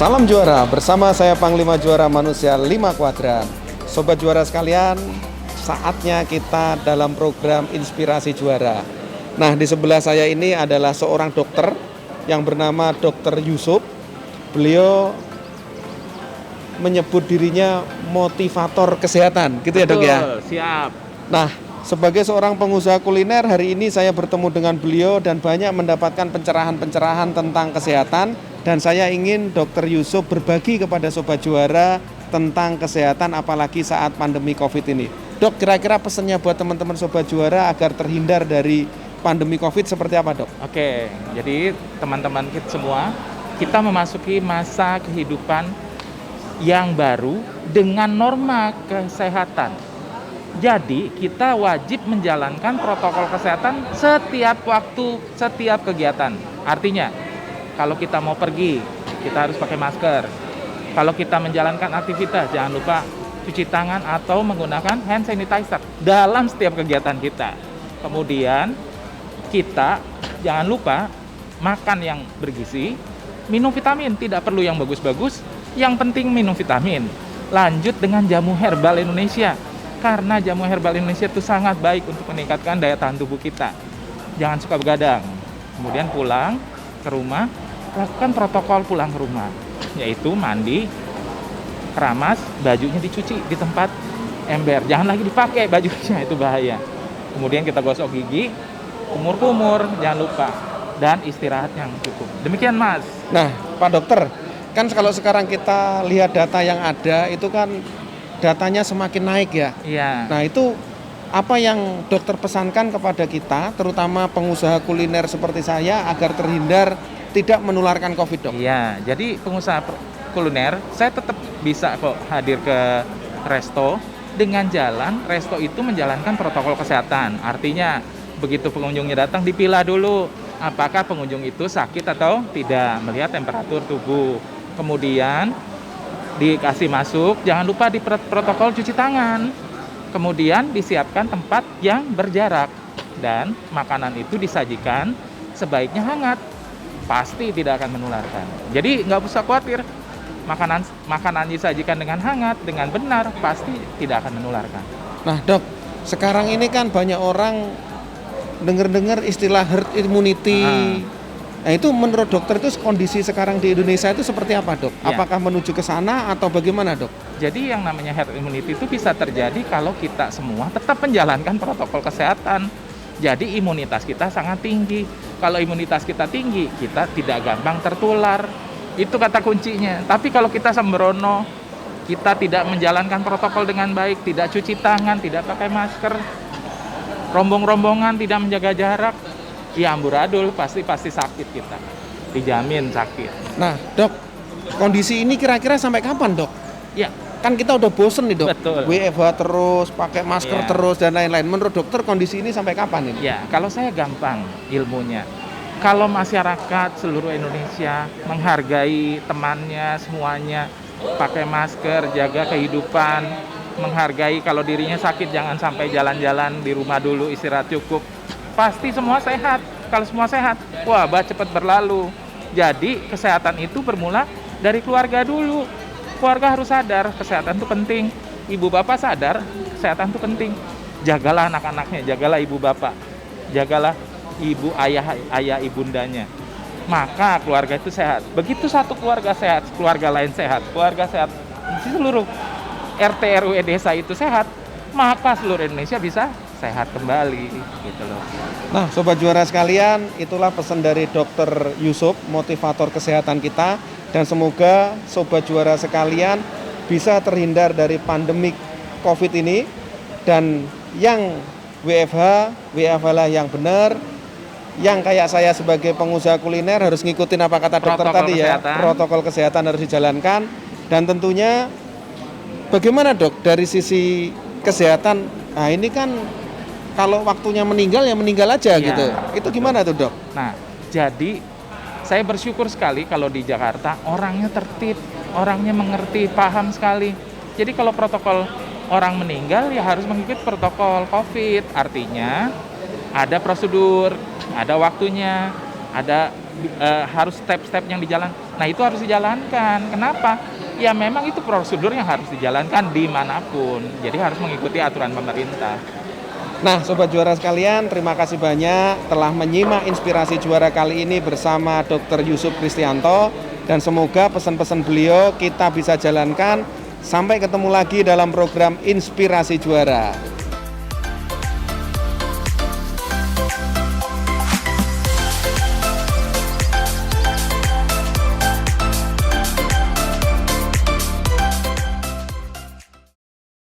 Salam juara, bersama saya Panglima Juara Manusia 5 Kuadran. Sobat juara sekalian, saatnya kita dalam program Inspirasi Juara. Nah, di sebelah saya ini adalah seorang dokter yang bernama Dr. Yusuf. Beliau menyebut dirinya motivator kesehatan, gitu ya dok ya? Siap. Nah, sebagai seorang pengusaha kuliner, hari ini saya bertemu dengan beliau dan banyak mendapatkan pencerahan-pencerahan tentang kesehatan. Dan saya ingin Dr. Yusuf berbagi kepada Sobat Juara tentang kesehatan, apalagi saat pandemi COVID ini. Dok, kira-kira pesannya buat teman-teman Sobat Juara agar terhindar dari pandemi COVID seperti apa, dok? Oke, jadi teman-teman kita semua, kita memasuki masa kehidupan yang baru dengan norma kesehatan. Jadi kita wajib menjalankan protokol kesehatan setiap waktu, setiap kegiatan. Artinya, kalau kita mau pergi, kita harus pakai masker. Kalau kita menjalankan aktivitas, jangan lupa cuci tangan atau menggunakan hand sanitizer dalam setiap kegiatan kita. Kemudian, kita jangan lupa makan yang bergizi, minum vitamin, tidak perlu yang bagus-bagus, yang penting minum vitamin. Lanjut dengan jamu herbal Indonesia, karena jamu herbal Indonesia itu sangat baik untuk meningkatkan daya tahan tubuh kita. Jangan suka begadang. Kemudian pulang ke rumah, lakukan protokol pulang ke rumah, yaitu mandi, keramas, bajunya dicuci di tempat ember, jangan lagi dipakai bajunya, itu bahaya. Kemudian kita gosok gigi, kumur-kumur, jangan lupa, dan istirahat yang cukup. Demikian Mas. Nah, Pak Dokter, kan kalau sekarang kita lihat data yang ada, itu kan datanya semakin naik ya. Iya. Nah, itu apa yang dokter pesankan kepada kita, terutama pengusaha kuliner seperti saya, agar terhindar tidak menularkan COVID, dok? Iya, jadi pengusaha kuliner, saya tetap bisa kok hadir ke resto dengan jalan, resto itu menjalankan protokol kesehatan. Artinya, begitu pengunjungnya datang, dipilah dulu apakah pengunjung itu sakit atau tidak, melihat temperatur tubuh. Kemudian, dikasih masuk, jangan lupa di protokol cuci tangan. Kemudian disiapkan tempat yang berjarak dan makanan itu disajikan sebaiknya hangat, pasti tidak akan menularkan. Jadi nggak usah khawatir, makanan disajikan dengan hangat, dengan benar, pasti tidak akan menularkan. Nah dok, sekarang ini kan banyak orang dengar istilah herd immunity. Nah itu menurut dokter itu kondisi sekarang di Indonesia itu seperti apa, dok? Ya. Apakah menuju ke sana atau bagaimana, dok? Jadi yang namanya herd immunity itu bisa terjadi kalau kita semua tetap menjalankan protokol kesehatan. Jadi imunitas kita sangat tinggi. Kalau imunitas kita tinggi, kita tidak gampang tertular. Itu kata kuncinya. Tapi kalau kita sembrono, kita tidak menjalankan protokol dengan baik, tidak cuci tangan, tidak pakai masker, rombong-rombongan, tidak menjaga jarak, ya amburadul, pasti sakit kita. Dijamin sakit. Nah, dok, kondisi ini kira-kira sampai kapan, dok? Ya, kan kita udah bosen nih, dok. Betul. WFH terus, pakai masker terus dan lain-lain. Menurut dokter kondisi ini sampai kapan ini? Ya, kalau saya gampang ilmunya. Kalau masyarakat seluruh Indonesia menghargai temannya semuanya, pakai masker, jaga kehidupan, menghargai kalau dirinya sakit jangan sampai jalan-jalan, di rumah dulu istirahat cukup. Pasti semua sehat. Kalau semua sehat, wabah cepat berlalu. Jadi kesehatan itu bermula dari keluarga dulu. Keluarga harus sadar kesehatan itu penting. Ibu bapak sadar kesehatan itu penting. Jagalah anak-anaknya, jagalah ibu bapak, jagalah ibu ayah ibundanya. Maka keluarga itu sehat. Begitu satu keluarga sehat, keluarga lain sehat. Keluarga sehat, seluruh RT RW desa itu sehat, maka seluruh Indonesia bisa sehat kembali, gitu loh. Nah, sobat juara sekalian, itulah pesan dari Dr. Yusuf, motivator kesehatan kita, dan semoga sobat juara sekalian bisa terhindar dari pandemik COVID ini, dan yang WFH lah yang benar, yang kayak saya sebagai pengusaha kuliner harus ngikutin apa kata dokter tadi ya, protokol kesehatan harus dijalankan, dan tentunya bagaimana dok dari sisi kesehatan, nah ini kan kalau waktunya meninggal ya meninggal aja ya, gitu. Itu gimana tuh dok? Nah, jadi saya bersyukur sekali kalau di Jakarta orangnya tertib, orangnya mengerti, paham sekali. Jadi kalau protokol orang meninggal ya harus mengikuti protokol COVID. Artinya ada prosedur, ada waktunya, ada harus step-step yang dijalan. Nah, itu harus dijalankan. Kenapa? Ya memang itu prosedur yang harus dijalankan dimanapun. Jadi harus mengikuti aturan pemerintah. Nah, Sobat Juara sekalian, terima kasih banyak telah menyimak inspirasi juara kali ini bersama Dr. Yusuf Kristianto. Dan semoga pesan-pesan beliau kita bisa jalankan. Sampai ketemu lagi dalam program Inspirasi Juara.